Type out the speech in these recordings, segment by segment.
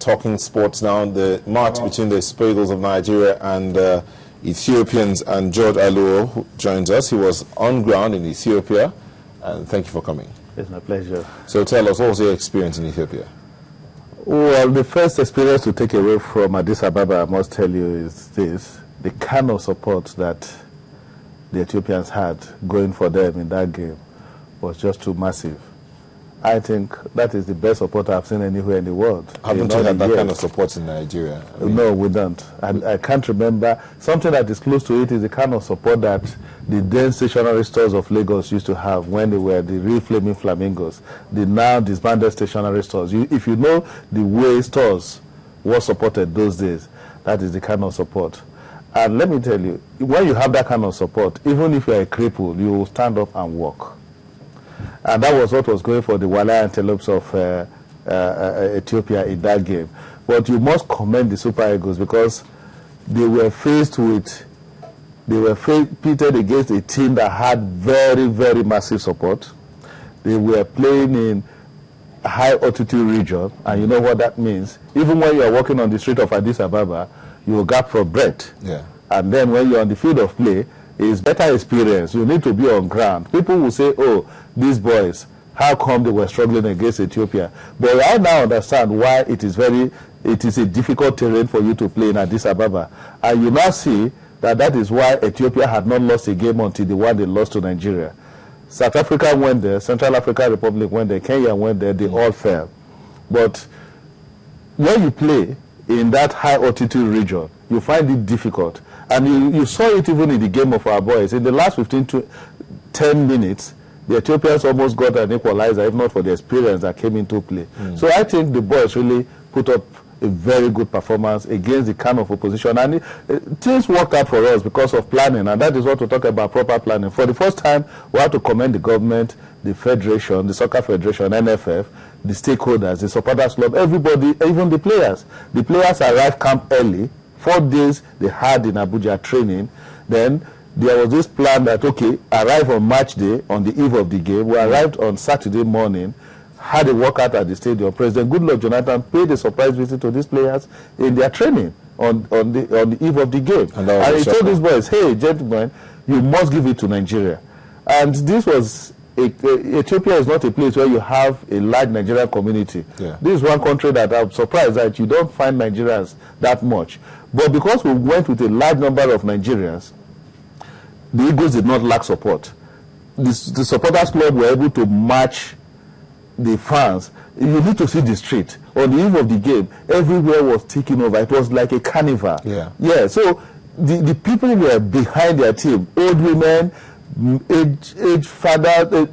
talking sports now. The match between the Super Eagles of Nigeria and Ethiopians, and George Aluo, who joins us. He was on ground in Ethiopia, and thank you for coming. It's my pleasure. So tell us, what was your experience in Ethiopia? Well, the first experience to take away from Addis Ababa, I must tell you, is this: the kind of support that the Ethiopians had going for them in that game was just too massive. I think that is the best support I've seen anywhere in the world. Haven't you had that kind of support in Nigeria? No, we don't. I can't remember. Something that is close to it is the kind of support that the then stationary stores of Lagos used to have when they were the real Flaming Flamingos, the now disbanded stationary stores. If you know the way stores were supported those days, that is the kind of support. And let me tell you, when you have that kind of support, even if you're a cripple, you will stand up and walk. And that was what was going for the Wala Antelopes of Ethiopia in that game. But you must commend the Super Eagles, because they were pitted against a team that had very, very massive support. They were playing in a high altitude region, and you know what that means. Even when you are walking on the street of Addis Ababa, you will gap for breath. Yeah. And then when you're on the field of play, it's better experience. You need to be on ground. People will say, oh, these boys, how come they were struggling against Ethiopia? But I now understand why it is a difficult terrain for you to play in Addis Ababa. And you now see that is why Ethiopia had not lost a game until the one they lost to Nigeria. South Africa went there, Central African Republic went there, Kenya went there, they all fell. But when you play in that high altitude region, you find it difficult. And you saw it even in the game of our boys. In the last 15 to 10 minutes, the Ethiopians almost got an equalizer, if not for the experience that came into play. So I think the boys really put up a very good performance against the kind of opposition. And things worked out for us because of planning, and that is what we talk about, proper planning. For the first time, we have to commend the government, the federation, the soccer federation, NFF, the stakeholders, the supporters club, everybody, even the players. The players arrived camp early. 4 days they had in Abuja training. Then there was this plan that, okay, arrive on match day, on the eve of the game. We arrived on Saturday morning, had a workout at the stadium. President Goodluck Jonathan paid a surprise visit to these players in their training on the eve of the game. And he told these boys, hey, gentlemen, you must give it to Nigeria. And this was, Ethiopia is not a place where you have a large Nigerian community. Yeah. This is one country that I'm surprised that you don't find Nigerians that much. But because we went with a large number of Nigerians, the Eagles did not lack support. The supporters club were able to match the fans. You need to see the street. On the eve of the game, everywhere was taken over. It was like a carnival. Yeah. So the people were behind their team. Old women, aged fathers,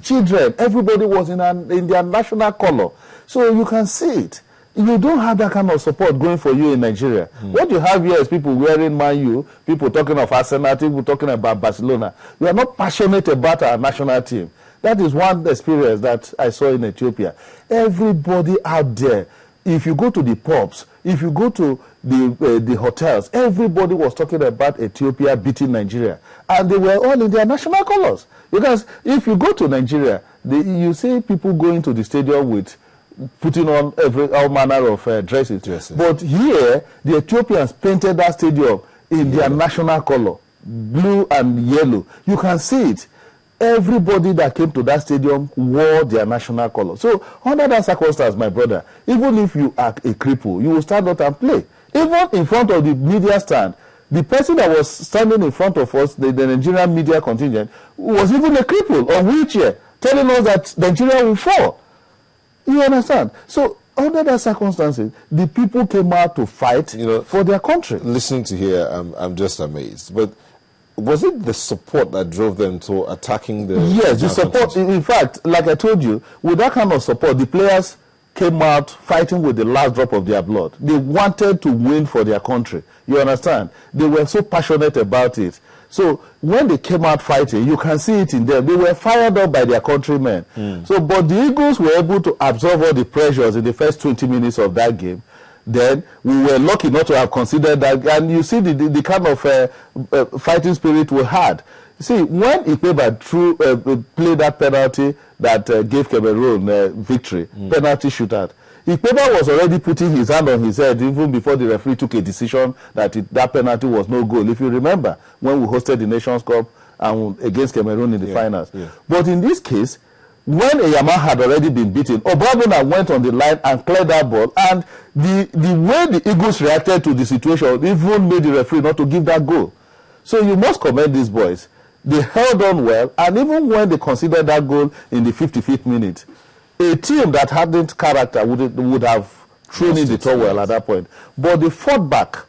children. Everybody was in their national color. So you can see it. You don't have that kind of support going for you in Nigeria. What you have here is people wearing Man U, people talking of Arsenal, people talking about Barcelona. You are not passionate about our national team. That is one experience that I saw in Ethiopia. Everybody out there, if you go to the pubs, if you go to the hotels, everybody was talking about Ethiopia beating Nigeria. And they were all in their national colors. Because if you go to Nigeria, you see people going to the stadium with putting on all manner of dresses. But here, the Ethiopians painted that stadium in their national color, blue and yellow. You can see it. Everybody that came to that stadium wore their national color. So under that circumstance, my brother, even if you are a cripple, you will stand up and play. Even in front of the media stand, the person that was standing in front of us, the Nigerian media contingent, was even a cripple on wheelchair, telling us that Nigeria will fall. You understand? So under that circumstances, the people came out to fight for their country. Listening to here, I'm just amazed. But was it the support that drove them to attacking the... Yes, the support. In fact, like I told you, with that kind of support, the players came out fighting with the last drop of their blood. They wanted to win for their country. You understand? They were so passionate about it. So when they came out fighting, you can see it in them. They were fired up by their countrymen. So, but the Eagles were able to absorb all the pressures in the first 20 minutes of that game. Then we were lucky not to have considered that. And you see the kind of fighting spirit we had. See, when Ikpeba played that penalty, that gave Cameroon victory, penalty shootout. Ikpeba was already putting his hand on his head even before the referee took a decision that that penalty was no goal. If you remember, when we hosted the Nations Cup and against Cameroon in the finals. Yeah. But in this case, when Eyama had already been beaten, Obabuna went on the line and cleared that ball. And the way the Eagles reacted to the situation even made the referee not to give that goal. So you must commend these boys. They held on well, and even when they considered that goal in the 55th minute, a team that hadn't character would have thrown in the towel at that point. But they fought back,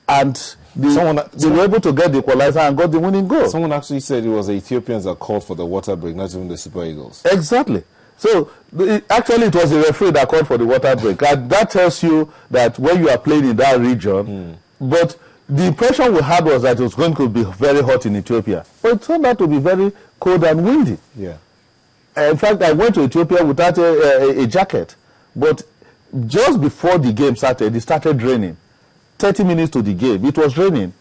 and they were able to get the equalizer and got the winning goal. Someone actually said it was the Ethiopians that called for the water break, not even the Super Eagles. Exactly. So, actually, it was the referee that called for the water break. And that tells you that when you are playing in that region, but the impression we had was that it was going to be very hot in Ethiopia. But it turned out to be very cold and windy. Yeah. In fact, I went to Ethiopia without a jacket. But just before the game started, it started raining. 30 minutes to the game, it was raining.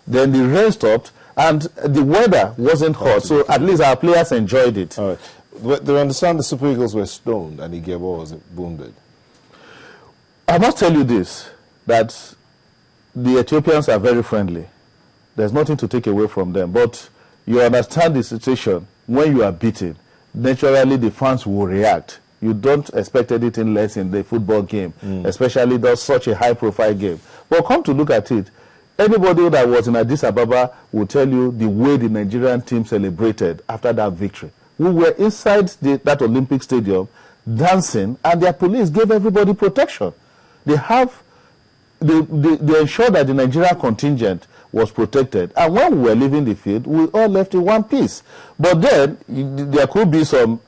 Then the rain stopped, and the weather wasn't hot. So at least our players enjoyed it. All right. But they understand the Super Eagles were stoned and Igebo was wounded. I must tell you this, that the Ethiopians are very friendly. There's nothing to take away from them. But you understand the situation. When you are beaten, naturally the fans will react. You don't expect anything less in the football game, especially such a high-profile game. But come to look at it, anybody that was in Addis Ababa will tell you the way the Nigerian team celebrated after that victory. We were inside that Olympic stadium dancing, and their police gave everybody protection. They ensured that the Nigerian contingent was protected. And when we were leaving the field, we all left in one piece. But then, there could be some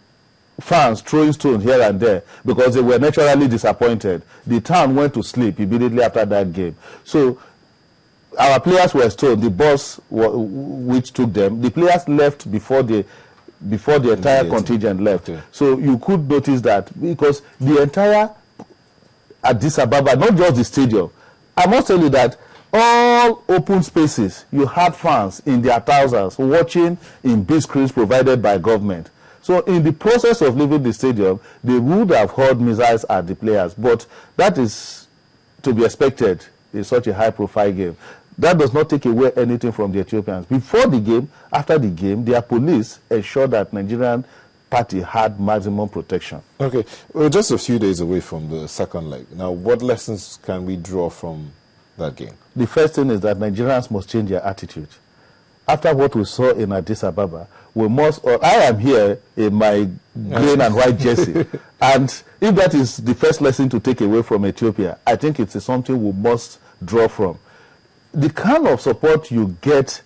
fans throwing stones here and there because they were naturally disappointed. The town went to sleep immediately after that game. So, our players were stoned. The bus which took them, the players left before the entire contingent left. Okay. So, you could notice that because the entire Addis Ababa, not just the stadium, I must tell you that all open spaces, you had fans in their thousands watching in big screens provided by government. So in the process of leaving the stadium, they would have hurled missiles at the players. But that is to be expected in such a high-profile game. That does not take away anything from the Ethiopians. Before the game, after the game, their police ensured that Nigerian party had maximum protection. Okay, we're just a few days away from the second leg. Now, what lessons can we draw from that game? The first thing is that Nigerians must change their attitude. After what we saw in Addis Ababa, we must, I am here in my green and white jersey, and if that is the first lesson to take away from Ethiopia, I think it's something we must draw from. The kind of support you get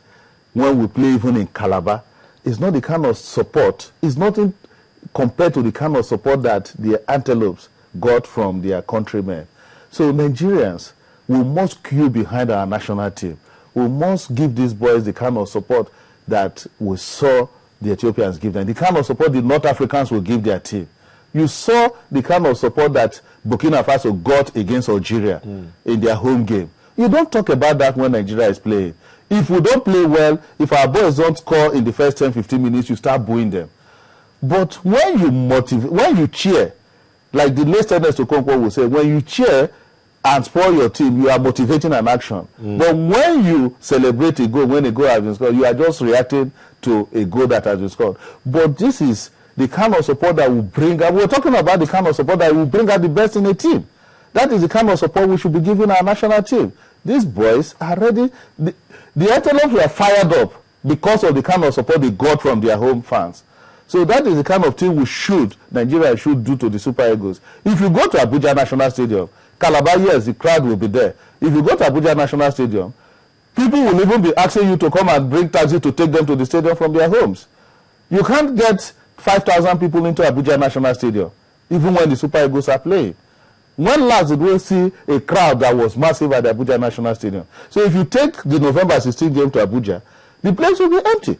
when we play even in Calabar is not the kind of support, is nothing compared to the kind of support that the Antelopes got from their countrymen. So Nigerians, we must queue behind our national team. We must give these boys the kind of support that we saw the Ethiopians give them, the kind of support the North Africans will give their team. You saw the kind of support that Burkina Faso got against Algeria in their home game. You don't talk about that when Nigeria is playing. If we don't play well, if our boys don't score in the first 10-15 minutes, you start booing them. But when you motivate, when you cheer, like the late Ernest Okonkwo will say, when you cheer and spoil your team, you are motivating an action. But when you celebrate a goal, when a goal has been scored, you are just reacting to a goal that has been scored. But this is the kind of support that will bring out, we're talking about the kind of support that will bring out the best in a team. That is the kind of support we should be giving our national team. These boys are ready. The Antelopes were fired up because of the kind of support they got from their home fans. So that is the kind of thing Nigeria should do to the Super Eagles. If you go to Abuja National Stadium, Calabar, yes, the crowd will be there. If you go to Abuja National Stadium, people will even be asking you to come and bring taxi to take them to the stadium from their homes. You can't get 5,000 people into Abuja National Stadium, even when the Super Eagles are playing. When last did we see a crowd that was massive at the Abuja National Stadium? So if you take the November 16 game to Abuja, the place will be empty.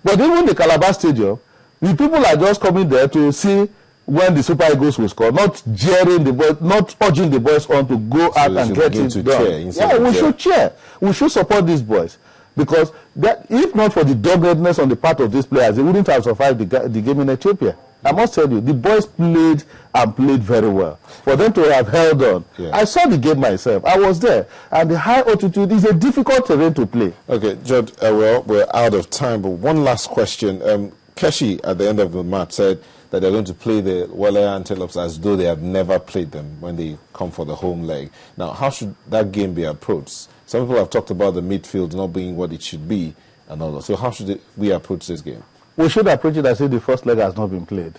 But even the Calabar Stadium, the people are just coming there to see when the Super Eagles will score, not jeering the boys, not urging the boys on to go out and get it done. Yeah, we should cheer. We should support these boys. Because if not for the doggedness on the part of these players, they wouldn't have survived the game in Ethiopia. I must tell you, the boys played and played very well. For them to have held on, I saw the game myself. I was there, and the high altitude is a difficult terrain to play. Okay, Judd, well, we're out of time, but one last question. Keshi, at the end of the match, said that they're going to play the Wale Antelopes as though they have never played them when they come for the home leg. Now, how should that game be approached? Some people have talked about the midfield not being what it should be and all that. So how should we approach this game? We should approach it as if the first leg has not been played.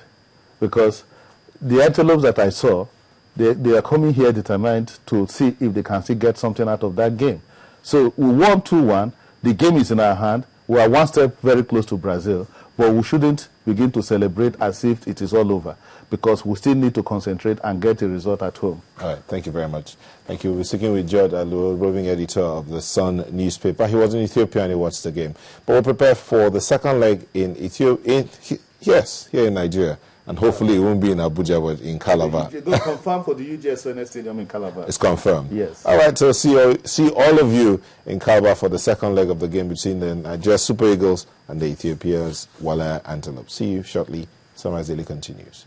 Because the Antelopes that I saw, they are coming here determined to see if they can still get something out of that game. So we won 2-1. The game is in our hand. We are one step very close to Brazil. But we shouldn't begin to celebrate as if it is all over, because we still need to concentrate and get a result at home. All right, thank you very much. Thank you. We're speaking with Judd Aluo, roving editor of the Sun newspaper. He was in Ethiopia and he watched the game. But we're prepared for the second leg in Ethiopia, here in Nigeria. And hopefully it won't be in Abuja, but in Calabar. Don't confirm for the UGSONS Stadium in Calabar. It's confirmed? Yes. All right, so see all of you in Calabar for the second leg of the game between the Nigeria Super Eagles and the Ethiopia's Wale Antelopes. See you shortly. Sunrise Daily continues.